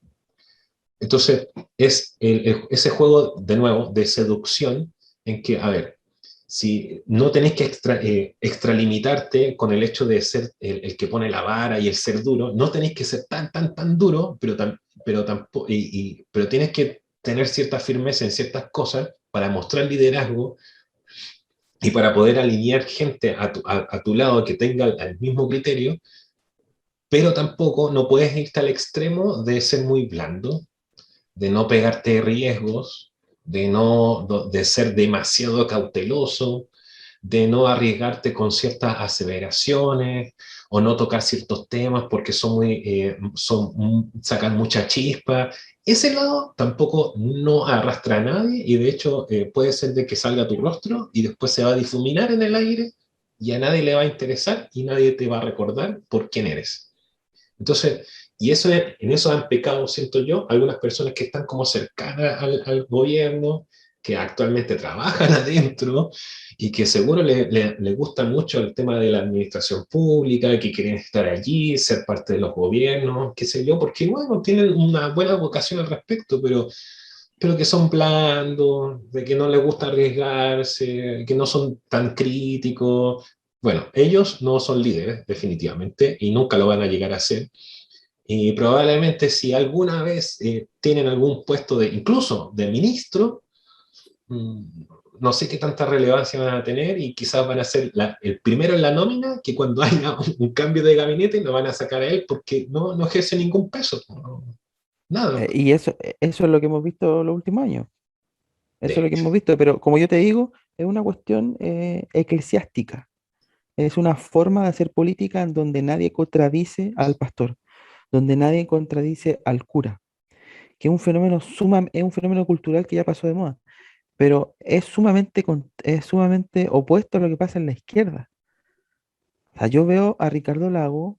Entonces, es ese juego, de nuevo, de seducción, en que, a ver, si no tenés que extralimitarte con el hecho de ser el que pone la vara y el ser duro, no tenés que ser tan duro, pero tienes que tener cierta firmeza en ciertas cosas para mostrar liderazgo y para poder alinear gente a tu lado que tenga el mismo criterio, pero tampoco no puedes irte al extremo de ser muy blando, de no pegarte riesgos, de ser demasiado cauteloso, de no arriesgarte con ciertas aseveraciones o no tocar ciertos temas porque sacan mucha chispa. Ese lado tampoco no arrastra a nadie y de hecho puede ser de que salga tu rostro y después se va a difuminar en el aire y a nadie le va a interesar y nadie te va a recordar por quién eres. Entonces, en eso han pecado, siento yo, algunas personas que están como cercanas al gobierno, que actualmente trabajan adentro y que seguro le gusta mucho el tema de la administración pública, que quieren estar allí, ser parte de los gobiernos, qué sé yo, porque bueno, tienen una buena vocación al respecto, pero que son blandos, de que no les gusta arriesgarse, que no son tan críticos. Bueno, ellos no son líderes, definitivamente, y nunca lo van a llegar a ser. Y probablemente si alguna vez tienen algún puesto incluso de ministro, no sé qué tanta relevancia van a tener y quizás van a ser el primero en la nómina que cuando haya un cambio de gabinete lo van a sacar a él porque no ejerce ningún peso, nada. Y eso es lo que hemos visto los últimos años. De Eso es lo que hecho, hemos visto. Pero como yo te digo, es una cuestión eclesiástica. Es una forma de hacer política en donde nadie contradice al pastor, donde nadie contradice al cura, que es un fenómeno es un fenómeno cultural que ya pasó de moda, pero es sumamente opuesto a lo que pasa en la izquierda. O sea, yo veo a Ricardo Lago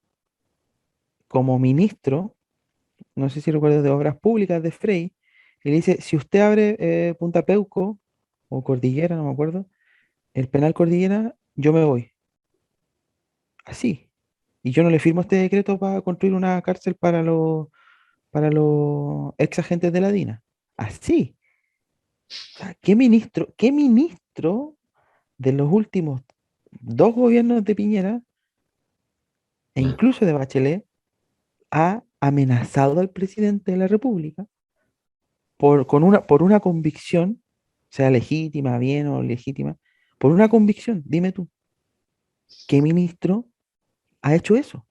como ministro, no sé si recuerdas, de Obras Públicas de Frey, y le dice, si usted abre Punta Peuco o Cordillera, no me acuerdo, el penal Cordillera, yo me voy. Así. Y yo no le firmo este decreto para construir una cárcel para los ex agentes de la DINA. Así. O sea, qué ministro de los últimos dos gobiernos de Piñera, e mm, incluso de Bachelet, ha amenazado al presidente de la República por una convicción, sea legítima, bien o legítima, por una convicción? Dime tú, ¿qué ministro ha hecho eso?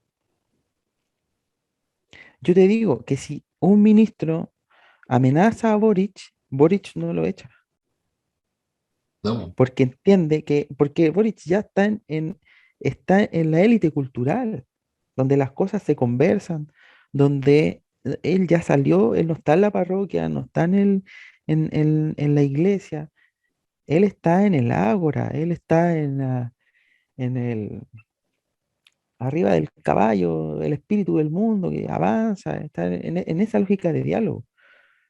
Yo te digo que si un ministro amenaza a Boric, Boric no lo echa, no, porque entiende porque Boric ya está en la élite cultural, donde las cosas se conversan, donde él ya salió, él no está en la parroquia, no está en la iglesia, él está en el ágora, él está en el, arriba del caballo, el espíritu del mundo que avanza, está en esa lógica de diálogo.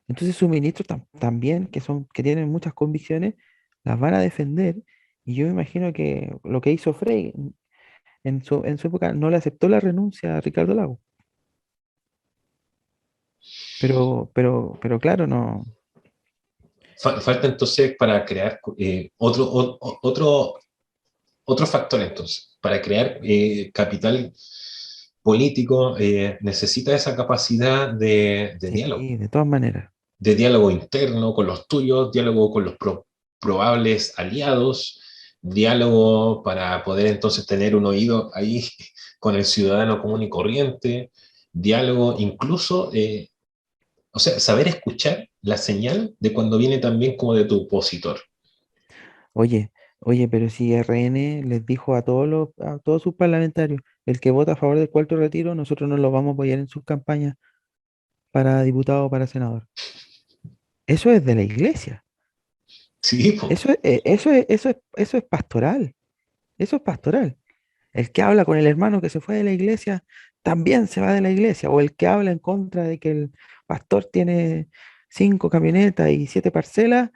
Entonces sus ministros también, que tienen muchas convicciones, las van a defender. Y yo me imagino que lo que hizo Frey en su época no le aceptó la renuncia a Ricardo Lago. Pero claro, no. falta entonces para crear otro factor entonces. Para crear capital político necesita esa capacidad Sí, de todas maneras. de diálogo interno con los tuyos, diálogo con los probables aliados, diálogo para poder entonces tener un oído ahí con el ciudadano común y corriente, diálogo incluso, o sea, saber escuchar la señal de cuando viene también como de tu opositor. Oye, oye, pero si RN les dijo a todos sus parlamentarios, el que vota a favor del cuarto retiro, nosotros no lo vamos a apoyar en sus campañas para diputado o para senador. Eso es de la iglesia. Sí, po. Eso es pastoral. Eso es pastoral. El que habla con el hermano que se fue de la iglesia también se va de la iglesia. O el que habla en contra de que el pastor tiene 5 camionetas y 7 parcelas,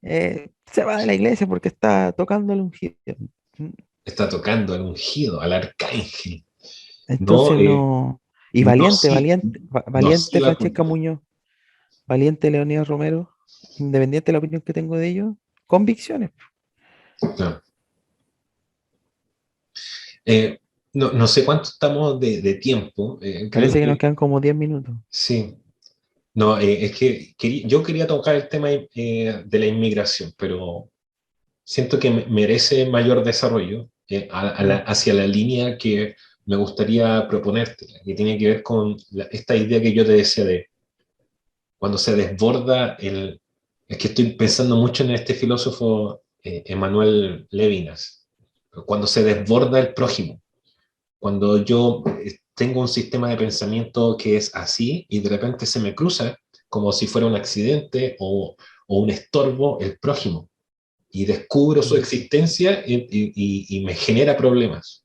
se va de la iglesia porque está tocando el ungido. Mm, Está tocando al ungido, al arcángel. No, Entonces no. Y no, no valiente siga Francesca culpando. Muñoz, valiente Leonidas Romero, independiente de la opinión que tengo de ellos, convicciones. No. Eh, no sé cuánto estamos de tiempo. Creo Parece que nos que quedan como 10 minutos. sí. No, es que yo quería tocar el tema de la inmigración, pero siento que merece mayor desarrollo Mm. hacia la línea que me gustaría proponerte, que tiene que ver con esta idea que yo te decía de cuando se desborda Es que estoy pensando mucho en este filósofo Emmanuel Levinas, cuando se desborda el prójimo, cuando yo tengo un sistema de pensamiento que es así y de repente se me cruza como si fuera un accidente o un estorbo el prójimo y descubro su Mm. existencia y me genera problemas.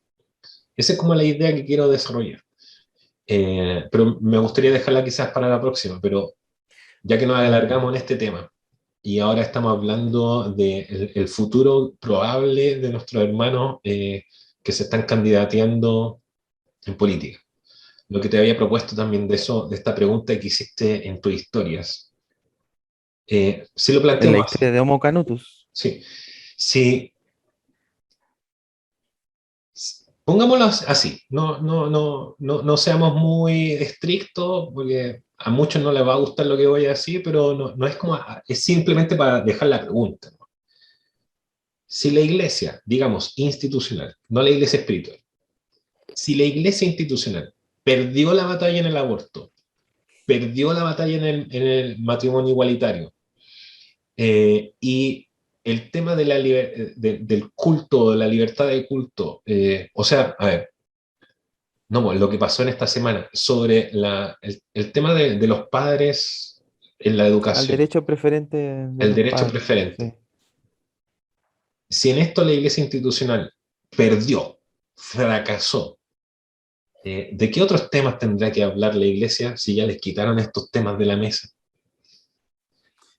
Esa es como la idea que quiero desarrollar. Pero me gustaría dejarla quizás para la próxima, pero ya que nos Mm. alargamos en este tema y ahora estamos hablando del el futuro probable de nuestros hermanos que se están candidateando en política. Lo que te había propuesto también de eso, de esta pregunta que hiciste en tus historias. Si lo En la planteamos así, historia de Homo Canutus. sí. Si, pongámoslo así, no seamos muy estrictos, porque a muchos no les va a gustar lo que voy a decir, pero no es como, es simplemente para dejar la pregunta, ¿no? Si la iglesia, digamos, institucional, no la iglesia espiritual, si la iglesia institucional perdió la batalla en el aborto, perdió la batalla en el matrimonio igualitario, y el tema de del culto, de la libertad de culto, o sea, a ver, no, pues, lo que pasó en esta semana sobre el tema de los padres en la Al educación, derecho preferente de el los derecho padres. preferente. Sí. Si en esto la iglesia institucional perdió, fracasó, ¿de qué otros temas tendrá que hablar la iglesia si ya les quitaron estos temas de la mesa?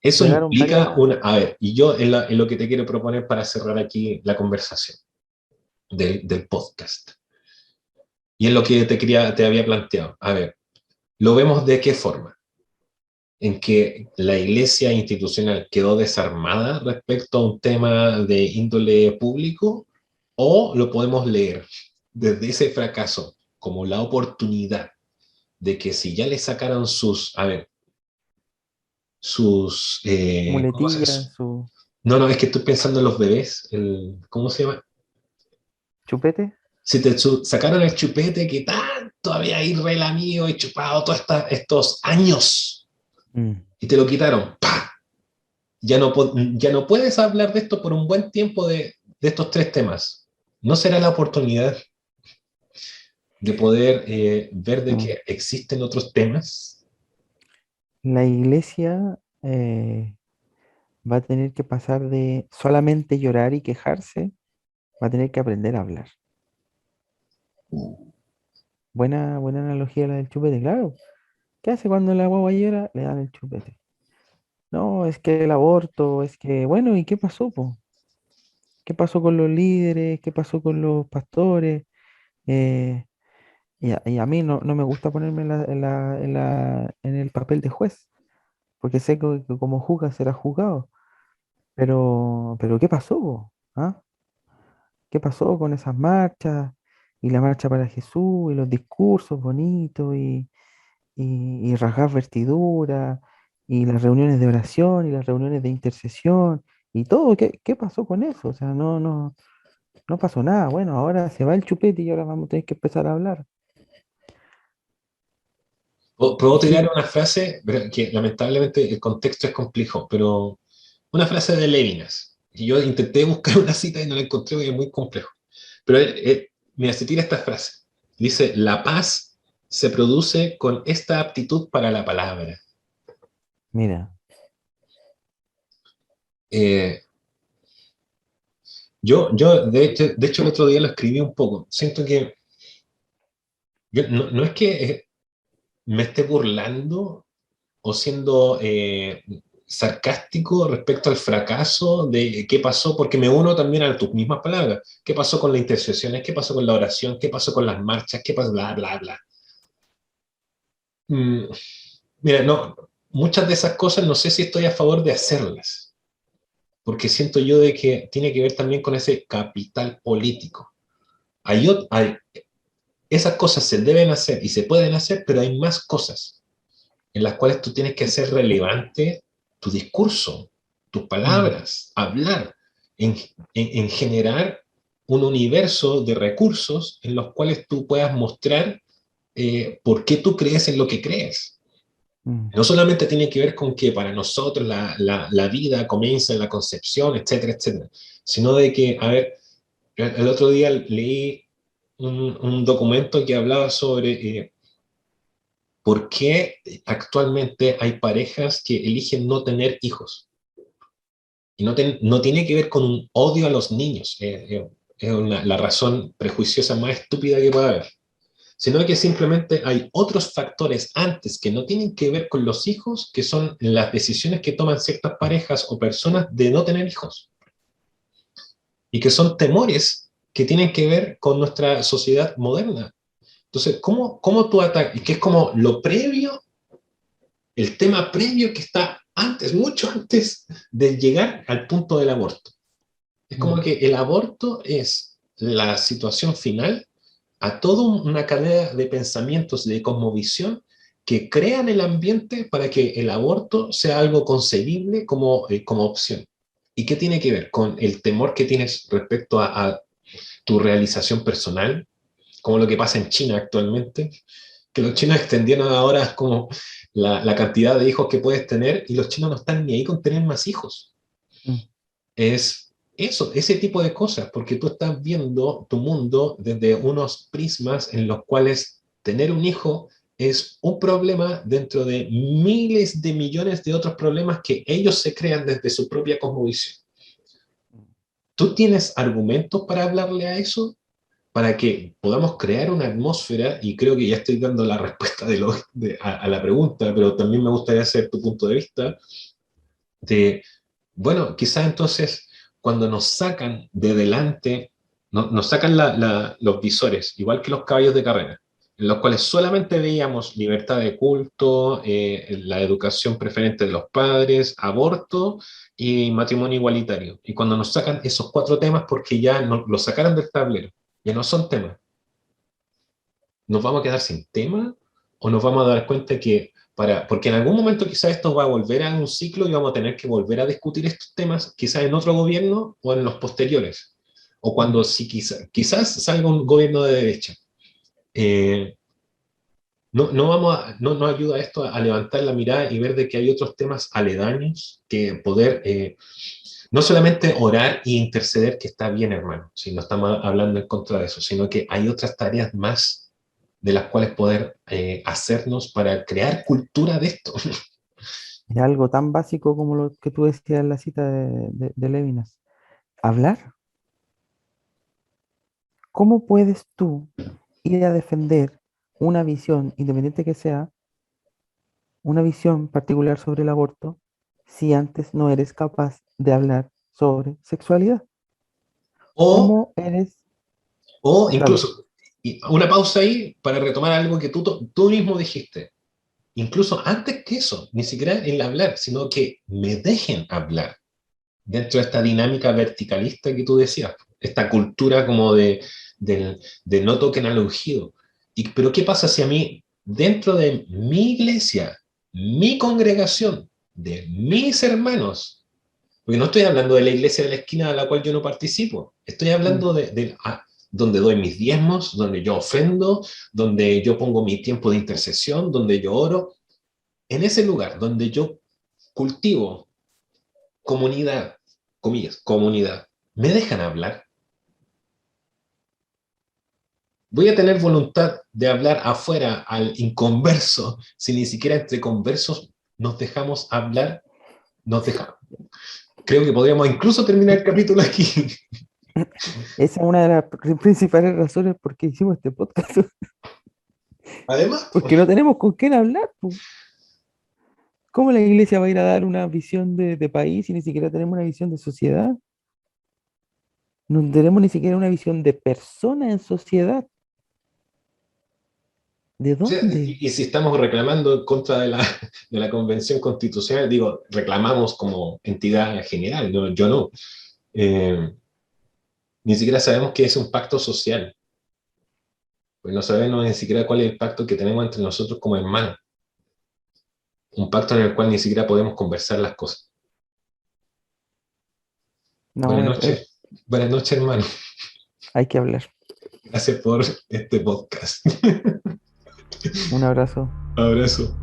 Eso Llegaron implica varias. una... A ver, y yo en lo que te quiero proponer para cerrar aquí la conversación del podcast, y en lo que te había planteado. A ver, ¿lo vemos de qué forma? En que la iglesia institucional quedó desarmada respecto a un tema de índole público, o lo podemos leer desde ese fracaso como la oportunidad de que si ya le sacaron a ver, ¿cómo se Muletillas, dice? su No, no, es que estoy pensando en los bebés, ¿cómo se llama? chupete. Si te sacaron el chupete que tanto había ahí relamido y chupado todos estos años Mm. y te lo quitaron, ¡pah! Ya no puedes hablar de esto por un buen tiempo de estos tres temas. ¿No será la oportunidad de poder ver de Mm. que existen otros temas? La iglesia va a tener que pasar de solamente llorar y quejarse, va a tener que aprender a hablar. Buena analogía la del chupete, claro. ¿Qué hace cuando la guagua llora? Le dan el chupete. No, es que el aborto, es que, bueno, ¿y qué pasó, po? ¿Qué pasó con los líderes? ¿Qué pasó con los pastores? Eh, y a mí no me gusta ponerme en el papel de juez, porque sé que como juzga será juzgado. Pero ¿qué pasó, po? ¿Ah? ¿Qué pasó con esas marchas? Y la marcha para Jesús, y los discursos bonitos, y rasgar vestidura, y las reuniones de oración, y las reuniones de intercesión, y todo. ¿Qué pasó con eso? O sea, no pasó nada. Bueno, ahora se va el chupete y ahora vamos a tener que empezar a hablar. Puedo Y tirar sí, una frase, pero que lamentablemente el contexto es complejo, pero una frase de Levinas. Y yo intenté buscar una cita y no la encontré porque es muy complejo. Pero mira, se tira esta frase. Dice, la paz se produce con esta aptitud para la palabra. mira, Eh, de hecho, el otro día lo escribí un poco. Siento que no es que me esté burlando o siendo sarcástico respecto al fracaso de qué pasó, porque me uno también a tus mismas palabras. ¿Qué pasó con las intercesiones? ¿Qué pasó con la oración? ¿Qué pasó con las marchas? ¿Qué pasó? Bla, bla, bla. Mm, mira, no, muchas de esas cosas no sé si estoy a favor de hacerlas, porque siento yo de que tiene que ver también con ese capital político. Esas cosas se deben hacer y se pueden hacer, pero hay más cosas en las cuales tú tienes que hacer relevante tu discurso, tus mm, palabras, hablar, en, en generar un universo de recursos en los cuales tú puedas mostrar por qué tú crees en lo que crees. mm, No solamente tiene que ver con que para nosotros la vida comienza en la concepción, etcétera, etcétera, sino de que, a ver, el otro día leí un documento que hablaba sobre por qué actualmente hay parejas que eligen no tener hijos. Y no tiene que ver con un odio a los niños, es la razón prejuiciosa más estúpida que puede haber, sino que simplemente hay otros factores antes que no tienen que ver con los hijos, que son las decisiones que toman ciertas parejas o personas de no tener hijos, y que son temores que tienen que ver con nuestra sociedad moderna. Entonces, ¿cómo tú atacas? Y que es como lo previo, el tema previo que está antes, mucho antes de llegar al punto del aborto. Es como mm, que el aborto es la situación final a toda una cadena de pensamientos, de cosmovisión, que crean el ambiente para que el aborto sea algo concebible como opción. ¿Y qué tiene que ver con el temor que tienes respecto a tu realización personal, como lo que pasa en China actualmente? Que los chinos extendieron ahora como la cantidad de hijos que puedes tener y los chinos no están ni ahí con tener más hijos. Mm. Es eso, ese tipo de cosas, porque tú estás viendo tu mundo desde unos prismas en los cuales tener un hijo es un problema dentro de miles de millones de otros problemas que ellos se crean desde su propia cosmovisión. ¿Tú tienes argumentos para hablarle a eso? Para que podamos crear una atmósfera, y creo que ya estoy dando la respuesta a la pregunta, pero también me gustaría hacer tu punto de vista, de, bueno, quizás entonces cuando nos sacan de delante, nos sacan los visores, igual que los caballos de carrera, en los cuales solamente veíamos libertad de culto, la educación preferente de los padres, aborto y matrimonio igualitario. Y cuando nos sacan esos cuatro temas, porque ya los sacaron del tablero, ya no son temas, ¿nos vamos a quedar sin tema o nos vamos a dar cuenta que porque en algún momento quizás esto va a volver a un ciclo y vamos a tener que volver a discutir estos temas, quizás en otro gobierno o en los posteriores, o Mm. cuando si quizás salga un gobierno de derecha? Eh, no nos ayuda esto a levantar la mirada y ver de que hay otros temas aledaños que poder, no solamente orar e interceder, que está bien, hermano, si no estamos hablando en contra de eso, sino que hay otras tareas más de las cuales poder hacernos para crear cultura de esto. Es algo tan básico como lo que tú decías en la cita de Levinas. Hablar. ¿Cómo puedes tú ir a defender una visión, independiente que sea, una visión particular sobre el aborto, si antes no eres capaz de hablar sobre sexualidad? O, ¿Cómo eres? o Dale. incluso, y una pausa ahí para retomar algo que tú mismo dijiste. Incluso antes que eso, ni siquiera el hablar, sino que me dejen hablar dentro de esta dinámica verticalista que tú decías, esta cultura como de no toquen al ungido. Pero ¿qué pasa si a mí, dentro de mi iglesia, mi congregación, de mis hermanos, porque no estoy hablando de la iglesia de la esquina a la cual yo no participo, estoy Mm. hablando donde doy mis diezmos, donde yo ofrendo, donde yo pongo mi tiempo de intercesión, donde yo oro, en ese lugar donde yo cultivo comunidad, comillas, comunidad, ¿me dejan hablar? Voy a tener voluntad de hablar afuera al inconverso, si ni siquiera entre conversos nos dejamos hablar, nos dejamos. Creo que podríamos incluso terminar el capítulo aquí. Esa es una de las principales razones por qué hicimos este podcast, Además, porque no tenemos con quién hablar, po. ¿Cómo la iglesia va a ir a dar una visión de país si ni siquiera tenemos una visión de sociedad? No tenemos ni siquiera una visión de persona en sociedad. ¿De dónde? y si estamos reclamando en contra de la Convención Constitucional, digo, reclamamos como entidad general, yo no. Eh, Ni siquiera sabemos qué es un pacto social, pues no sabemos ni siquiera cuál es el pacto que tenemos entre nosotros como hermanos, un pacto en el cual ni siquiera podemos conversar las cosas. No, Buenas noches, hermano. hay que hablar. Gracias por este podcast. Un abrazo. Abrazo.